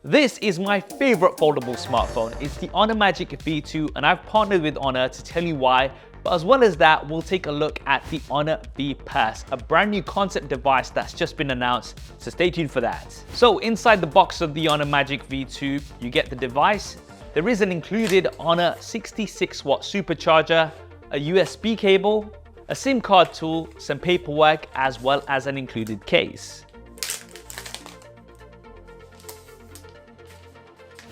This is my favorite foldable smartphone. It's the Honor Magic V2 and I've partnered with Honor to tell you why. But as well as that, we'll take a look at the Honor V Pass, a brand new concept device that's just been announced, so stay tuned for that. So inside the box of the Honor Magic V2, you get the device. There is an included Honor 66-watt supercharger, a USB cable, a SIM card tool, some paperwork, as well as an included case.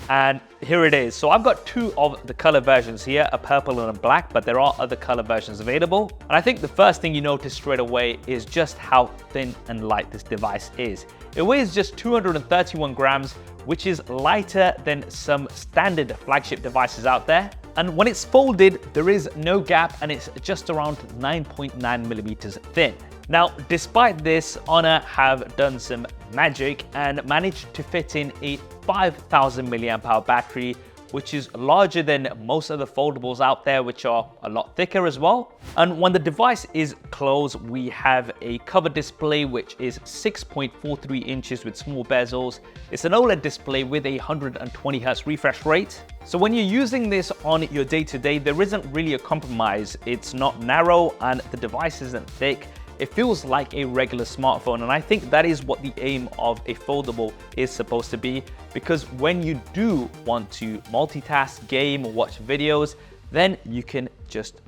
And here it is. So I've got two of the color versions here, a purple and a black, but there are other color versions available. And I think the first thing you notice straight away is just how thin and light this device is. It weighs just 231 grams, which is lighter than some standard flagship devices out there. And when it's folded, there is no gap and it's just around 9.9 millimeters thin. Now, despite this, Honor have done some magic and managed to fit in a 5,000 milliamp hour battery, which is larger than most of the foldables out there, which are a lot thicker as well. And when the device is closed, we have a cover display, which is 6.43 inches with small bezels. It's an OLED display with a 120 Hz refresh rate. So when you're using this on your day-to-day, there isn't really a compromise. It's not narrow and the device isn't thick. It feels like a regular smartphone, and I think that is what the aim of a foldable is supposed to be, because when you do want to multitask, game, or watch videos, then you can just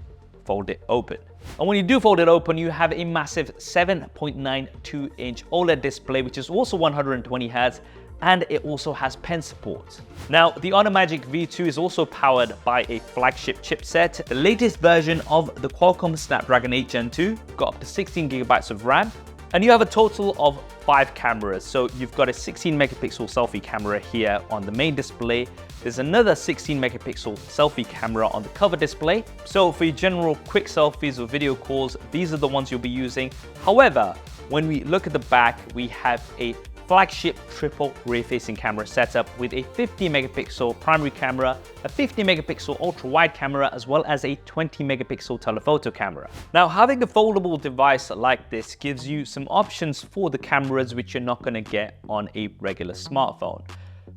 fold it open. And when you do fold it open, you have a massive 7.92-inch OLED display, which is also 120 Hz, and it also has pen support. Now, the Honor Magic V2 is also powered by a flagship chipset, the latest version of the Qualcomm Snapdragon 8 Gen 2, got up to 16 gigabytes of RAM, and you have a total of 5 cameras. So you've got a 16 megapixel selfie camera here on the main display. There's another 16 megapixel selfie camera on the cover display. So for your general quick selfies or video calls, these are the ones you'll be using. However, when we look at the back, we have a flagship triple rear-facing camera setup with a 50 megapixel primary camera, a 50 megapixel ultra-wide camera, as well as a 20 megapixel telephoto camera. Now, having a foldable device like this gives you some options for the cameras which you're not going to get on a regular smartphone.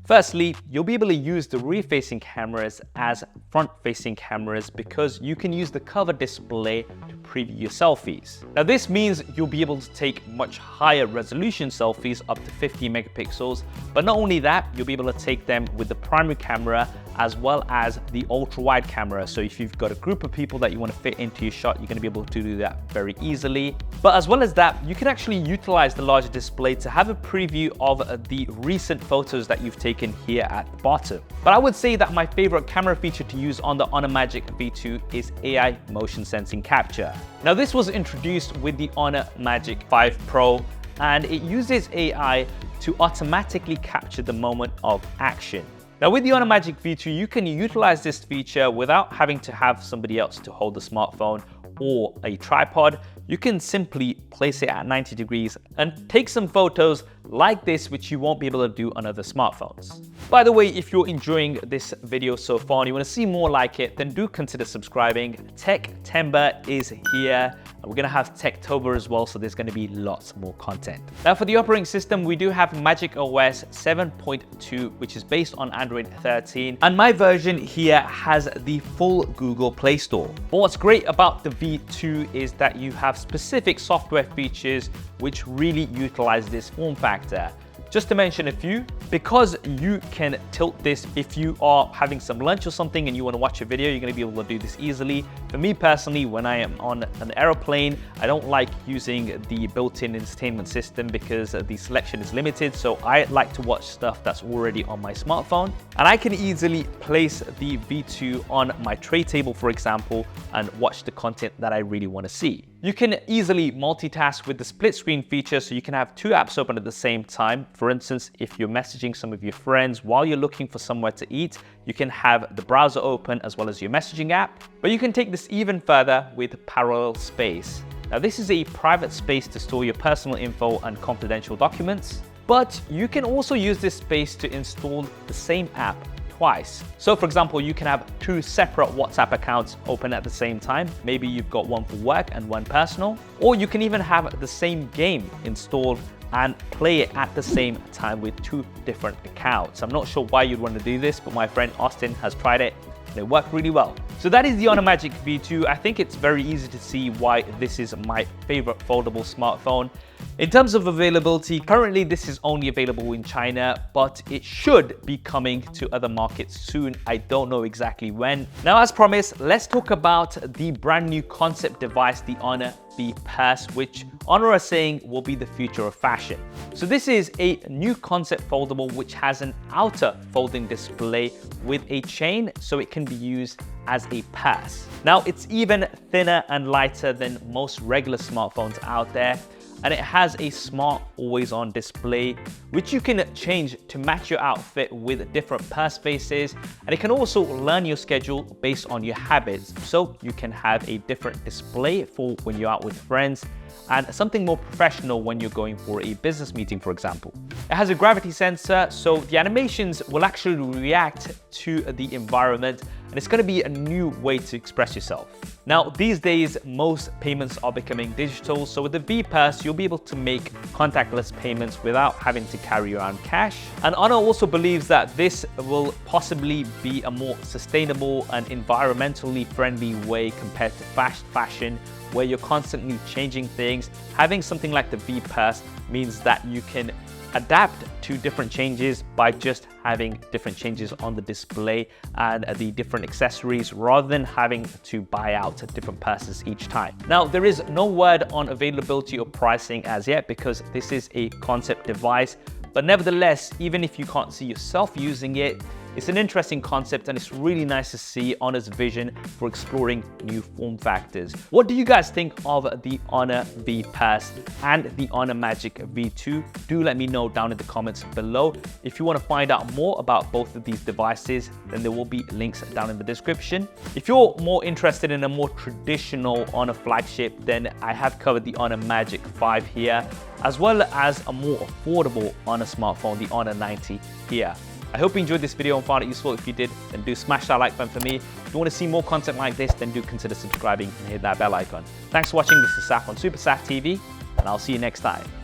Firstly, you'll be able to use the rear-facing cameras as front-facing cameras because you can use the cover display to preview your selfies. Now, this means you'll be able to take much higher resolution selfies up to 50 megapixels, but not only that, you'll be able to take them with the primary camera as well as the ultra-wide camera. So if you've got a group of people that you want to fit into your shot, you're going to be able to do that very easily. But as well as that, you can actually utilize the larger display to have a preview of the recent photos that you've taken here at the bottom. But I would say that my favorite camera feature to use on the Honor Magic V2 is AI motion sensing capture. Now, this was introduced with the Honor Magic 5 Pro, and it uses AI to automatically capture the moment of action. Now, with the Honor Magic V2, you can utilize this feature without having to have somebody else to hold the smartphone or a tripod. You can simply place it at 90 degrees and take some photos like this, which you won't be able to do on other smartphones. By the way, if you're enjoying this video so far and you want to see more like it, then do consider subscribing. Techtember is here. We're going to have Techtober as well, so there's going to be lots more content. Now, for the operating system, we do have Magic OS 7.2, which is based on Android 13. And my version here has the full Google Play Store. But what's great about the V2 is that you have specific software features which really utilize this form factor. Just to mention a few, because you can tilt this if you are having some lunch or something and you want to watch a video, you're going to be able to do this easily. For me personally, when I am on an aeroplane, I don't like using the built-in entertainment system because the selection is limited. So I like to watch stuff that's already on my smartphone. And I can easily place the V2 on my tray table, for example, and watch the content that I really want to see. You can easily multitask with the split screen feature, so you can have two apps open at the same time. For instance, if you're messaging some of your friends while you're looking for somewhere to eat, you can have the browser open as well as your messaging app. But you can take this even further with parallel space. Now, this is a private space to store your personal info and confidential documents, but you can also use this space to install the same app twice. So for example, you can have two separate WhatsApp accounts open at the same time. Maybe you've got one for work and one personal, or you can even have the same game installed and play it at the same time with 2 different accounts. I'm not sure why you'd want to do this, but my friend Austin has tried it and it worked really well. So that is the Honor Magic V2. I think it's very easy to see why this is my favorite foldable smartphone. In terms of availability, currently this is only available in China, but it should be coming to other markets soon. I don't know exactly when. Now, as promised, let's talk about the brand new concept device, the Honor V Purse, which Honor are saying will be the future of fashion. So this is a new concept foldable which has an outer folding display with a chain so it can be used as a purse. Now, it's even thinner and lighter than most regular smartphones out there, and it has a smart always-on display which you can change to match your outfit with different purse faces, and it can also learn your schedule based on your habits, so you can have a different display for when you're out with friends and something more professional when you're going for a business meeting, for example. It has a gravity sensor, so the animations will actually react to the environment, and it's going to be a new way to express yourself. Now, these days, most payments are becoming digital, so with the V Purse, you'll be able to make contactless payments without having to carry around cash. And Honor also believes that this will possibly be a more sustainable and environmentally friendly way compared to fast fashion, where you're constantly changing things. Having something like the V Purse means that you can adapt to different changes by just having different changes on the display and the different accessories rather than having to buy out different purses each time. Now, there is no word on availability or pricing as yet because this is a concept device, but nevertheless, even if you can't see yourself using it, it's an interesting concept and it's really nice to see Honor's vision for exploring new form factors. What do you guys think of the Honor V Purse and the Honor Magic V2? Do let me know down in the comments below. If you want to find out more about both of these devices, then there will be links down in the description. If you're more interested in a more traditional Honor flagship, then I have covered the Honor Magic 5 here, as well as a more affordable Honor smartphone, the Honor 90 here. I hope you enjoyed this video and found it useful. If you did, then do smash that like button for me. If you want to see more content like this, then do consider subscribing and hit that bell icon. Thanks for watching. This is Saf on SuperSaf TV, and I'll see you next time.